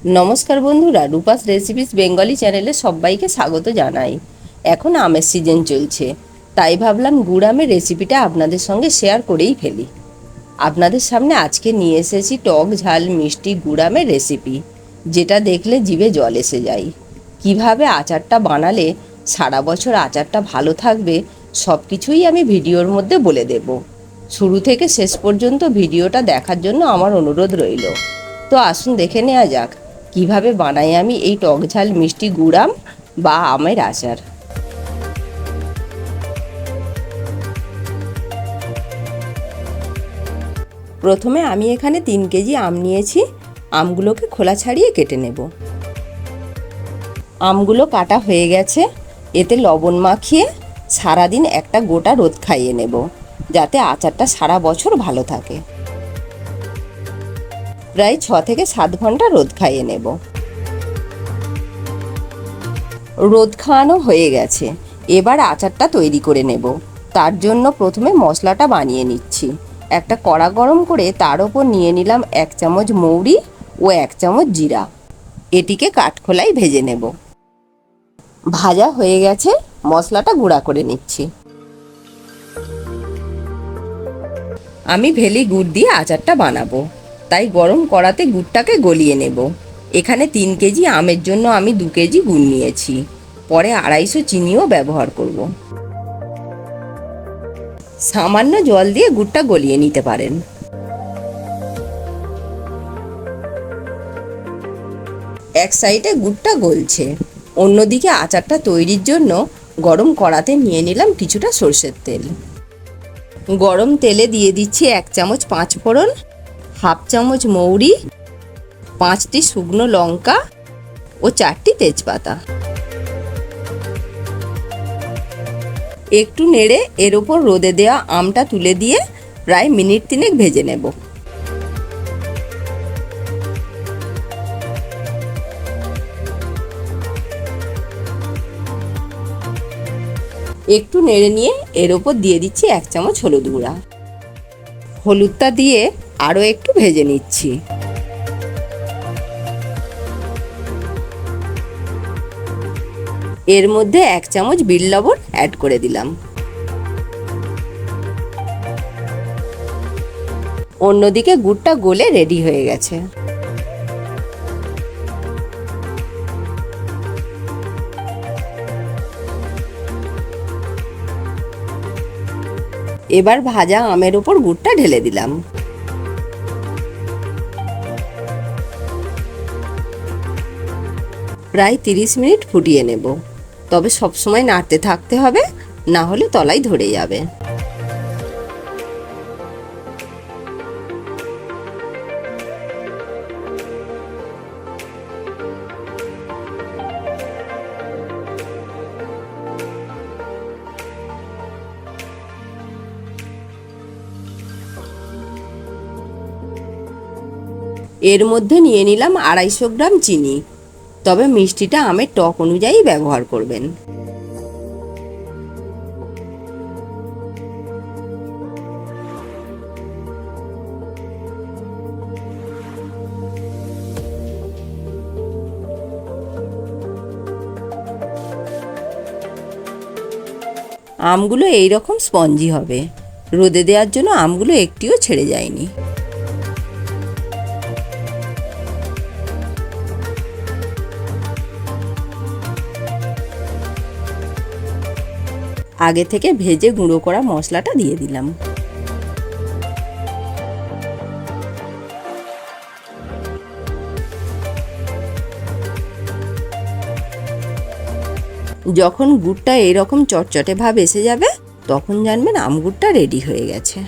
নমস্কার বন্ধুরা, Rupa's recipes Bengali চ্যানেলে সবাইকে স্বাগত জানাই। এখন আমের সিজন চলছে, তাই ভাবলাম গুড় আমের রেসিপিটা আপনাদের সঙ্গে শেয়ার করেই ফেলি। আপনাদের সামনে আজকে নিয়ে এসেছি টক ঝাল মিষ্টি গুড় আমের রেসিপি, যেটা দেখলে জিভে জল এসে যায়। কিভাবে আচারটা বানালে সারা বছর আচারটা ভালো থাকবে সব কিছুই আমি ভিডিওর মধ্যে বলে দেব। শুরু থেকে শেষ পর্যন্ত ভিডিওটা দেখার জন্য আমার অনুরোধ রইল। তো আসুন দেখে নেওয়া যাক কিভাবে বানাই আমি এই টক ঝাল মিষ্টি গুড় আম বা আমের আচার। প্রথমে আমি এখানে 3 কেজি আম নিয়েছি। আমগুলোকে খোলা ছাড়িয়ে কেটে নেব। আমগুলো কাটা হয়ে গেছে। এতে লবণ মাখিয়ে সারাদিন একটা গোটা রোদ খাইয়ে নেব, যাতে আচারটা সারা বছর ভালো থাকে। প্রায় 6 থেকে 7 ঘন্টা রোদ খাইয়ে নেব। রোদ খাওয়ানো হয়ে গেছে, এবার আচারটা তৈরি করে নেব। তার জন্য প্রথমে মশলাটা বানিয়ে নিচ্ছি। একটা কড়া গরম করে তার ওপর নিয়ে নিলাম 1 চামচ মৌরি ও 1 চামচ জিরা। এটিকে কাঠখোলায় ভেজে নেব। ভাজা হয়ে গেছে, মশলাটা গুঁড়া করে নিচ্ছি। আমি ভেলি গুড় দিয়ে আচারটা বানাবো, তাই গরম কড়াতে গুড়টাকে গলিয়ে নেব। এখানে 3 কেজি আমের জন্য আমি 2 কেজি গুড় নিয়েছি। পরে 250 চিনিও ব্যবহার করব। সামান্য জল দিয়ে গুড়টা গলিয়ে নিতে পারেন। এক সাইডে গুড়টা গলছে, অন্যদিকে আচারটা তৈরির জন্য গরম কড়াতে নিয়ে নিলাম কিছুটা সরষের তেল। গরম তেলে দিয়ে দিচ্ছি 1 চামচ 5 ফোড়ন, 1/2 চামচ মৌরি, 5টি শুকনো লঙ্কা ও 4টি তেজপাতা। একটু নেড়ে এর ওপর রোদে দেওয়া আমটা তুলে দিয়ে প্রায় মিনিট 3 ভেজে নেব। একটু নেড়ে নিয়ে এর ওপর দিয়ে দিচ্ছি 1 চামচ হলুদ গুঁড়া। হলুদটা দিয়ে আরও একটু ভেজে নিচ্ছি। এর মধ্যে 1 চামচ বিট লবণ অ্যাড করে দিলাম। অন্যদিকে গুড়টা গলে রেডি হয়ে গেছে। এবার ভাজা আমের উপর গুড়টা ঢেলে দিলাম। প্রায় 30 মিনিট ফুটিয়ে নেব, তবে সবসময় নাড়তে থাকতে হবে, না হলে তলায় ধরে যাবে। এর মধ্যে নিয়ে নিলাম 250 গ্রাম চিনি, তবে মিষ্টিটা আমের টক অনুযায়ী ব্যবহার করবেন। আমগুলো এই রকম স্পঞ্জি হবে। রোদে দেওয়ার জন্য আমগুলো একটিও ছেড়ে যায়নি। আগে থেকে ভেজে গুঁড়ো করা মশলাটা দিয়ে দিলাম। যখন গুড়টা এরকম চটচটে ভাব এসে যাবে, তখন জানবেন আম গুড়টা রেডি হয়ে গেছে।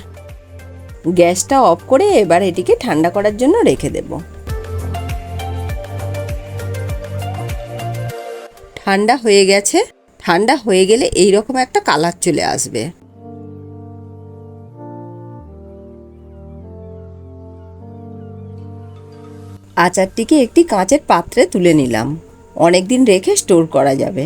গ্যাসটা অফ করে এবার এটিকে ঠান্ডা করার জন্য রেখে দেব। ঠান্ডা হয়ে গেছে। ঠান্ডা হয়ে গেলে এই রকম একটা কালার চলে আসবে। আচারটিকে একটি কাঁচের পাত্রে তুলে নিলাম। অনেক দিন রেখে স্টোর করা যাবে।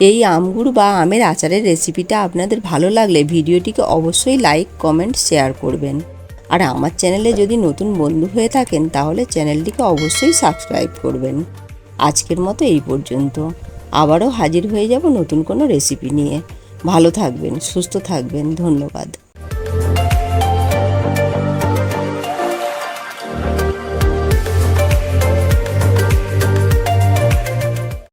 এই আমগুড় বা আমের আচারের রেসিপিটা আপনাদের ভালো লাগলে ভিডিওটিকে অবশ্যই লাইক, কমেন্ট, শেয়ার করবেন। আর আমার চ্যানেলে যদি নতুন বন্ধু হয়ে থাকেন তাহলে চ্যানেলটিকে অবশ্যই সাবস্ক্রাইব করবেন। আজকের মতো এই পর্যন্ত। আবারও হাজির হয়ে যাব নতুন কোনো রেসিপি নিয়ে। ভালো থাকবেন, সুস্থ থাকবেন। ধন্যবাদ।